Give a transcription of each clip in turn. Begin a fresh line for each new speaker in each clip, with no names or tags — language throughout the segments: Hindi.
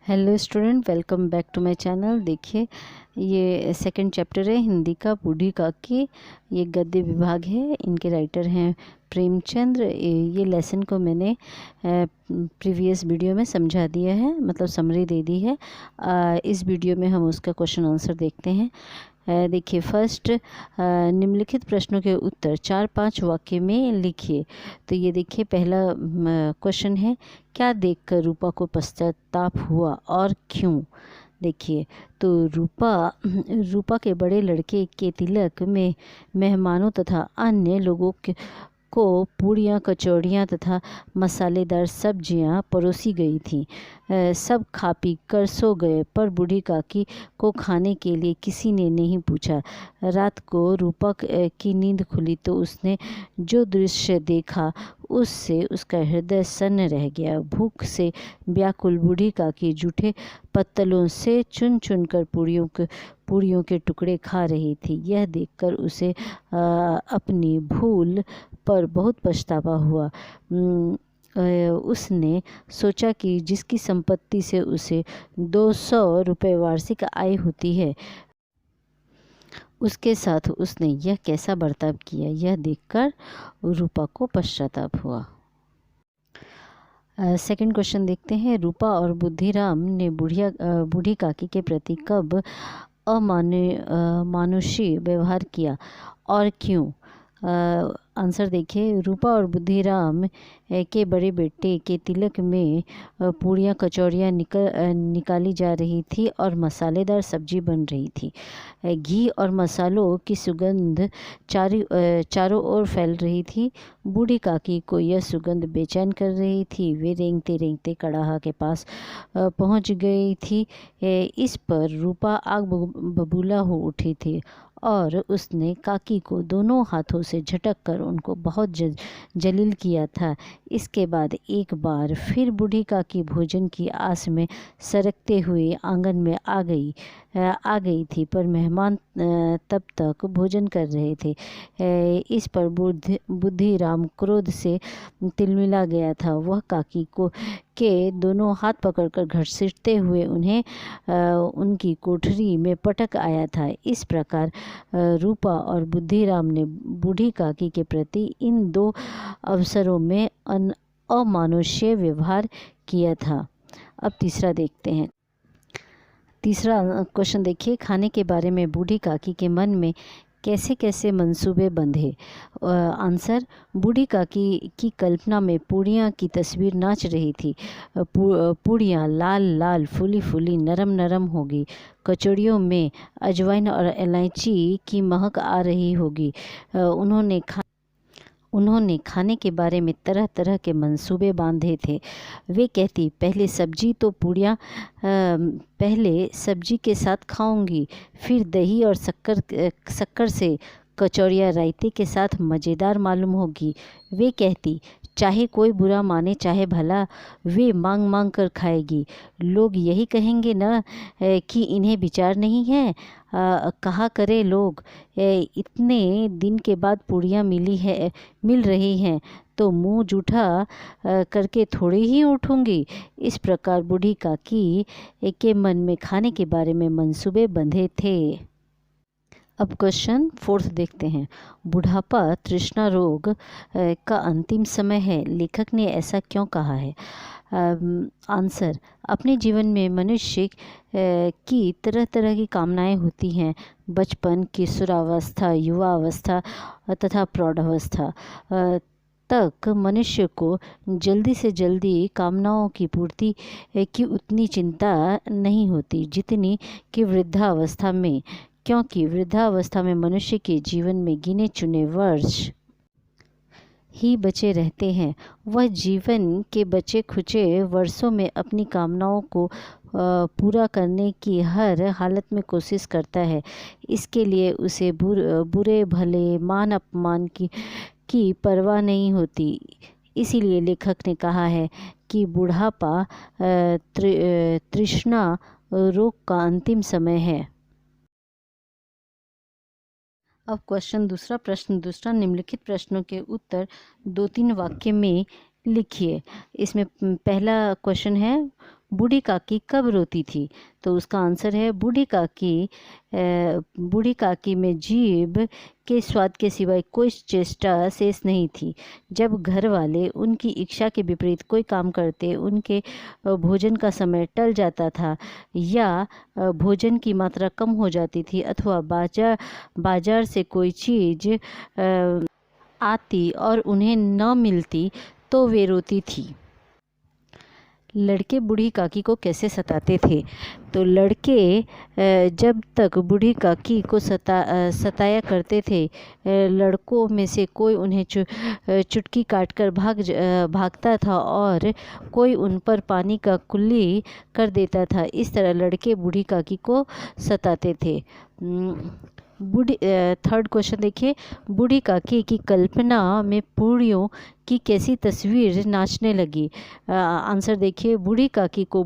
Hello student, welcome back to my channel. देखिए, ये सेकंड चैप्टर है हिंदी का बूढ़ी काकी। ये गद्य विभाग है, इनके राइटर हैं प्रेमचंद्र। ये लेसन को मैंने प्रीवियस वीडियो में समझा दिया है, मतलब समरी दे दी है। इस वीडियो में हम उसका क्वेश्चन आंसर देखते हैं। देखिए, फर्स्ट, निम्नलिखित प्रश्नों के उत्तर 4-5 वाक्य में लिखिए। तो ये देखिए, पहला क्वेश्चन है, क्या देखकर रूपा को पश्चाताप हुआ और क्यों। देखिए, तो रूपा के बड़े लड़के के तिलक में मेहमानों तथा अन्य लोगों को पूड़ियाँ, कचौड़ियाँ तथा मसालेदार सब्जियाँ परोसी गई थीं। सब खा पी कर सो गए, पर बूढ़ी काकी को खाने के लिए किसी ने नहीं पूछा। रात को रूपा की नींद खुली तो उसने जो दृश्य देखा उससे उसका हृदय सन्न रह गया। भूख से व्याकुल बूढ़ी काकी जूठे पत्तलों से चुन चुन कर पूड़ियों के टुकड़े खा रही थी। यह देखकर उसे अपनी भूल पर बहुत पछतावा हुआ। उसने सोचा कि जिसकी संपत्ति से उसे 200 रुपये वार्षिक आय होती है, उसके साथ उसने यह कैसा बर्ताव किया। यह देखकर रूपा को पश्चाताप हुआ। सेकंड क्वेश्चन देखते हैं, रूपा और बुद्धिराम ने बूढ़ी काकी के प्रति कब अमानुषी व्यवहार किया और क्यों। आंसर देखिए, रूपा और बुद्धिराम के बड़े बेटे के तिलक में पूड़ियाँ, कचौड़ियाँ निकाली जा रही थी और मसालेदार सब्जी बन रही थी। घी और मसालों की सुगंध चारों ओर फैल रही थी। बूढ़ी काकी को यह सुगंध बेचैन कर रही थी। वे रेंगते रेंगते कड़ाहा के पास पहुंच गई थी। इस पर रूपा आग बबूला हो उठी थी और उसने काकी को दोनों हाथों से झटक कर उनको बहुत जलील किया था। इसके बाद एक बार फिर बूढ़ी काकी भोजन की आस में सरकते हुए आंगन में आ गई थी, पर मेहमान तब तक भोजन कर रहे थे। इस पर बुद्धिराम क्रोध से तिलमिला गया था। वह काकी को के दोनों हाथ पकड़कर घसीटते हुए उन्हें उनकी कोठरी में पटक आया था। इस प्रकार रूपा और बुद्धिराम ने बूढ़ी काकी के प्रति इन दो अवसरों में अमानुष्य व्यवहार किया था। अब तीसरा देखते हैं। तीसरा क्वेश्चन देखिए, खाने के बारे में बूढ़ी काकी के मन में कैसे कैसे मंसूबे बंधे। आंसर, बूढ़ी काकी की कल्पना में पूड़ियाँ की तस्वीर नाच रही थी। पूड़ियाँ लाल लाल, फूली फूली, नरम नरम होगी। कचौड़ियों में अजवाइन और इलायची की महक आ रही होगी। उन्होंने खाने के बारे में तरह तरह के मंसूबे बांधे थे। वे कहती, पहले सब्जी के साथ खाऊंगी, फिर दही और शक्कर से कचौड़ियाँ रायते के साथ मज़ेदार मालूम होगी। वे कहती, चाहे कोई बुरा माने चाहे भला, वे मांग मांग कर खाएगी। लोग यही कहेंगे न कि इन्हें विचार नहीं है। कहा करे लोग, इतने दिन के बाद पूड़ियाँ मिल रही हैं तो मुंह जूठा करके थोड़ी ही उठूंगी। इस प्रकार बूढ़ी काकी के मन में खाने के बारे में मंसूबे बंधे थे। अब क्वेश्चन फोर्थ देखते हैं। बुढ़ापा तृष्णा रोग का अंतिम समय है, लेखक ने ऐसा क्यों कहा है। आंसर, अपने जीवन में मनुष्य की तरह तरह की कामनाएं होती हैं। बचपन, किशोरावस्था, युवावस्था तथा प्रौढ़ावस्था तक मनुष्य को जल्दी से जल्दी कामनाओं की पूर्ति की उतनी चिंता नहीं होती जितनी कि वृद्धावस्था में, क्योंकि वृद्धावस्था में मनुष्य के जीवन में गिने चुने वर्ष ही बचे रहते हैं। वह जीवन के बचे खुचे वर्षों में अपनी कामनाओं को पूरा करने की हर हालत में कोशिश करता है। इसके लिए उसे बुरे भले, मान अपमान की परवाह नहीं होती। इसीलिए लेखक ने कहा है कि बुढ़ापा तृष्णा रोग का अंतिम समय है। अब दूसरा, निम्नलिखित प्रश्नों के उत्तर 2-3 वाक्य में लिखिए। इसमें पहला क्वेश्चन है, बूढ़ी काकी कब रोती थी? तो उसका आंसर है बूढ़ी काकी में जीभ के स्वाद के सिवाय कोई चेष्टा शेष नहीं थी। जब घर वाले उनकी इच्छा के विपरीत कोई काम करते, उनके भोजन का समय टल जाता था या भोजन की मात्रा कम हो जाती थी अथवा बाजार से कोई चीज़ आती और उन्हें न मिलती तो वे रोती थी। लड़के बूढ़ी काकी को कैसे सताते थे? तो लड़के जब तक बूढ़ी काकी को सताया करते थे, लड़कों में से कोई उन्हें चुटकी काटकर भागता था और कोई उन पर पानी का कुल्ली कर देता था। इस तरह लड़के बूढ़ी काकी को सताते थे। थर्ड क्वेश्चन देखिए, बूढ़ी काकी की कल्पना में पूरियों की कैसी तस्वीर नाचने लगी? आंसर देखिए, बूढ़ी काकी को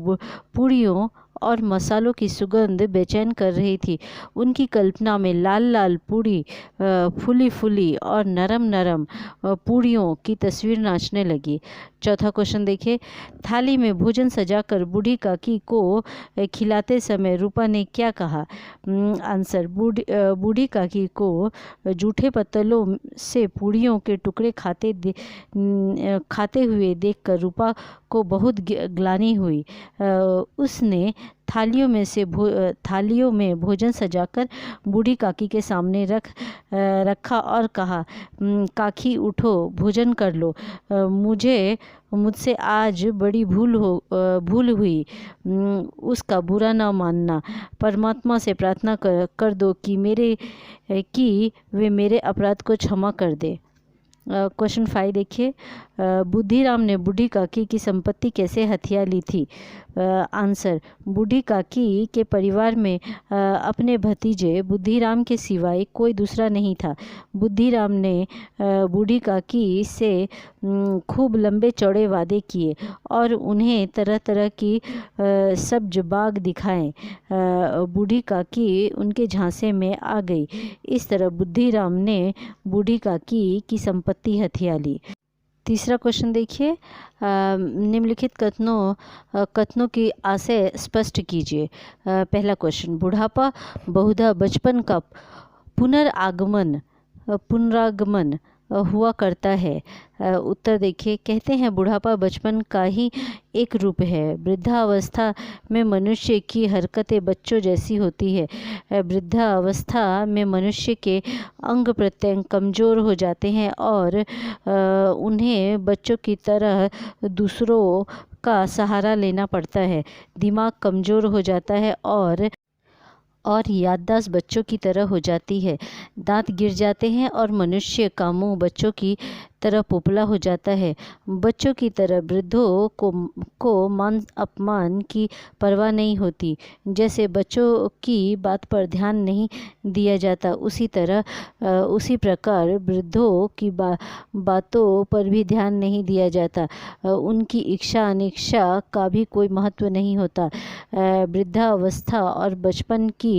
पूरियों और मसालों की सुगंध बेचैन कर रही थी। उनकी कल्पना में लाल लाल पूरी, फूली फूली और नरम नरम पूरियों की तस्वीर नाचने लगी। चौथा क्वेश्चन देखिए, थाली में भोजन सजाकर बूढ़ी काकी को खिलाते समय रूपा ने क्या कहा? आंसर, बूढ़ी काकी को जूठे पत्तलों से पूरियों के टुकड़े खाते हुए देखकर रूपा को बहुत ग्लानि हुई। उसने थालियों में भोजन सजाकर बूढ़ी काकी के सामने रखा और कहा, काकी उठो, भोजन कर लो। मुझसे आज बड़ी भूल हुई। उसका बुरा ना मानना। परमात्मा से प्रार्थना कर दो कि वे मेरे अपराध को क्षमा कर दे। क्वेश्चन 5 देखिए, बुद्धिराम ने बूढ़ी काकी की संपत्ति कैसे हथिया ली थी? आंसर, बूढ़ी काकी के परिवार में अपने भतीजे बुद्धिराम के सिवाय कोई दूसरा नहीं था। बुद्धिराम ने बूढ़ी काकी से खूब लंबे चौड़े वादे किए और उन्हें तरह तरह की सब्ज बाग दिखाए। बूढ़ी काकी उनके झांसे में आ गई। इस तरह बुद्धिराम ने बूढ़ी काकी की संपत्ति हथिया ली। तीसरा क्वेश्चन देखिए, निम्नलिखित कथनों की आशय स्पष्ट कीजिए। पहला क्वेश्चन, बुढ़ापा बहुधा बचपन का पुनरागमन हुआ करता है। उत्तर देखिए, कहते हैं बुढ़ापा बचपन का ही एक रूप है। वृद्धावस्था में मनुष्य की हरकतें बच्चों जैसी होती है। वृद्धावस्था में मनुष्य के अंग प्रत्यंग कमज़ोर हो जाते हैं और उन्हें बच्चों की तरह दूसरों का सहारा लेना पड़ता है। दिमाग कमज़ोर हो जाता है और याददाश्त बच्चों की तरह हो जाती है। दांत गिर जाते हैं और मनुष्य का मुंह बच्चों की तरह पोपला हो जाता है। बच्चों की तरह वृद्धों को मान अपमान की परवाह नहीं होती। जैसे बच्चों की बात पर ध्यान नहीं दिया जाता, उसी प्रकार वृद्धों की बातों पर भी ध्यान नहीं दिया जाता। उनकी इच्छा अनिच्छा का भी कोई महत्व नहीं होता। वृद्धावस्था और बचपन की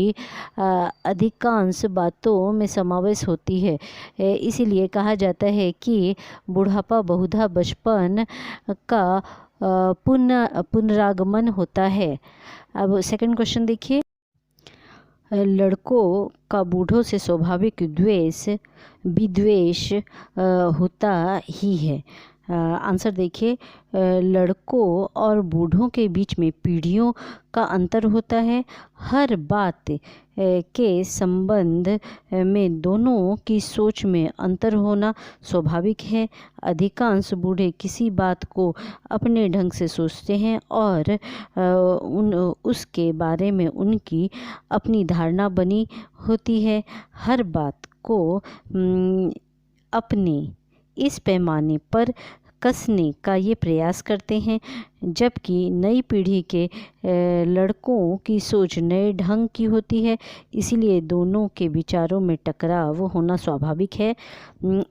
अधिकांश बातों में समावेश होती है। इसीलिए कहा जाता है कि बुढ़ापा बहुधा बचपन का पुनरागमन होता है। अब सेकंड क्वेश्चन देखिए, लड़कों का बूढ़ों से स्वाभाविक विद्वेष होता ही है। आंसर देखिए, लड़कों और बूढ़ों के बीच में पीढ़ियों का अंतर होता है। हर बात के संबंध में दोनों की सोच में अंतर होना स्वाभाविक है। अधिकांश बूढ़े किसी बात को अपने ढंग से सोचते हैं और उसके बारे में उनकी अपनी धारणा बनी होती है। हर बात को अपने इस पैमाने पर कसने का ये प्रयास करते हैं, जबकि नई पीढ़ी के लड़कों की सोच नए ढंग की होती है। इसीलिए दोनों के विचारों में टकराव होना स्वाभाविक है।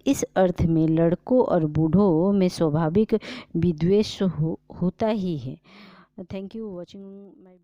इस अर्थ में लड़कों और बूढ़ों में स्वाभाविक विद्वेष होता ही है। Thank you watching my